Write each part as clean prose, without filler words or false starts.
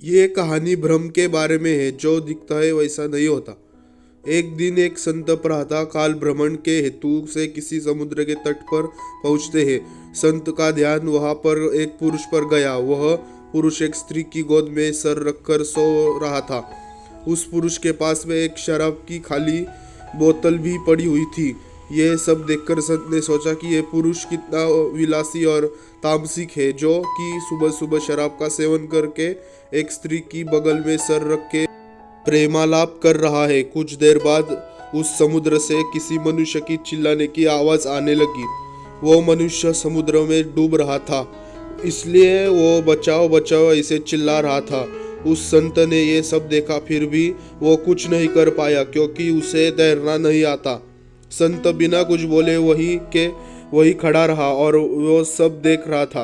ये कहानी भ्रम के बारे में है। जो दिखता है वैसा नहीं होता। एक दिन एक संत प्रातः काल भ्रमण के हेतु से किसी समुद्र के तट पर पहुंचते हैं। संत का ध्यान वहां पर एक पुरुष पर गया। वह पुरुष एक स्त्री की गोद में सर रखकर सो रहा था। उस पुरुष के पास में एक शराब की खाली बोतल भी पड़ी हुई थी। यह सब देखकर संत ने सोचा कि यह पुरुष कितना विलासी और तामसिक है, जो कि सुबह सुबह शराब का सेवन करके एक स्त्री की बगल में सर रख के प्रेमालाप कर रहा है। कुछ देर बाद उस समुद्र से किसी मनुष्य की चिल्लाने की आवाज आने लगी। वो मनुष्य समुद्र में डूब रहा था, इसलिए वो बचाओ बचाओ ऐसे चिल्ला रहा था। उस संत ने ये सब देखा, फिर भी वो कुछ नहीं कर पाया क्योंकि उसे तैरना नहीं आता। संत बिना कुछ बोले वही खड़ा रहा और वो सब देख रहा था।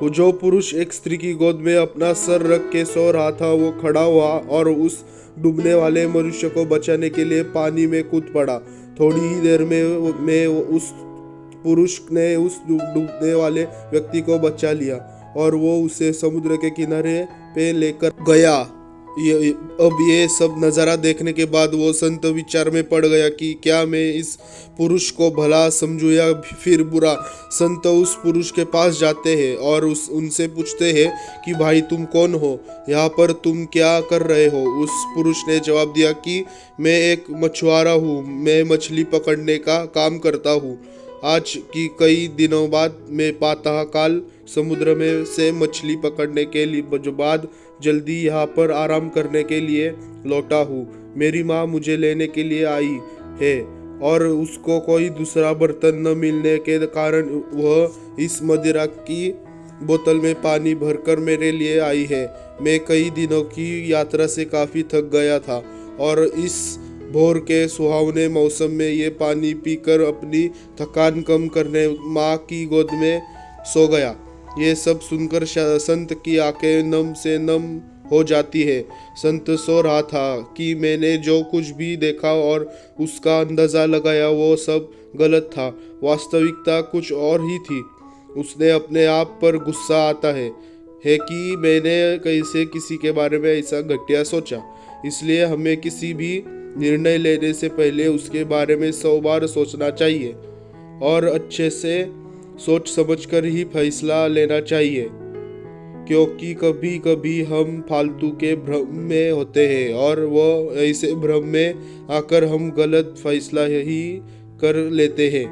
वो जो पुरुष एक स्त्री की गोद में अपना सर रख के सो रहा था, वो खड़ा हुआ और उस डूबने वाले मनुष्य को बचाने के लिए पानी में कूद पड़ा। थोड़ी ही देर में उस पुरुष ने उस डूबने वाले व्यक्ति को बचा लिया और वो उसे समुद्र के किनारे पे लेकर गया। अब ये सब नज़ारा देखने के बाद वो संत विचार में पड़ गया कि क्या मैं इस पुरुष को भला समझूं या फिर बुरा। संत उस पुरुष के पास जाते हैं और उनसे पूछते हैं कि भाई तुम कौन हो, यहाँ पर तुम क्या कर रहे हो। उस पुरुष ने जवाब दिया कि मैं एक मछुआरा हूँ, मैं मछली पकड़ने का काम करता हूँ। आज की कई दिनों बाद मैं प्रातः काल समुद्र में से मछली पकड़ने के लिए बाद जल्दी यहाँ पर आराम करने के लिए लौटा हूँ। मेरी माँ मुझे लेने के लिए आई है और उसको कोई दूसरा बर्तन न मिलने के कारण वह इस मदिरा की बोतल में पानी भरकर मेरे लिए आई है। मैं कई दिनों की यात्रा से काफ़ी थक गया था और इस भोर के सुहावने मौसम में ये पानी पीकर अपनी थकान कम करने माँ की गोद में सो गया। ये सब सुनकर संत की आंखें नम से नम हो जाती है। संत सो रहा था कि मैंने जो कुछ भी देखा और उसका अंदाज़ा लगाया वो सब गलत था। वास्तविकता कुछ और ही थी। उसने अपने आप पर गुस्सा आता है कि मैंने कैसे किसी के बारे में ऐसा घटिया सोचा। इसलिए हमें किसी भी निर्णय लेने से पहले उसके बारे में 100 बार सोचना चाहिए और अच्छे से सोच समझकर ही फैसला लेना चाहिए, क्योंकि कभी कभी हम फालतू के भ्रम में होते हैं और वो ऐसे भ्रम में आकर हम गलत फैसला ही कर लेते हैं।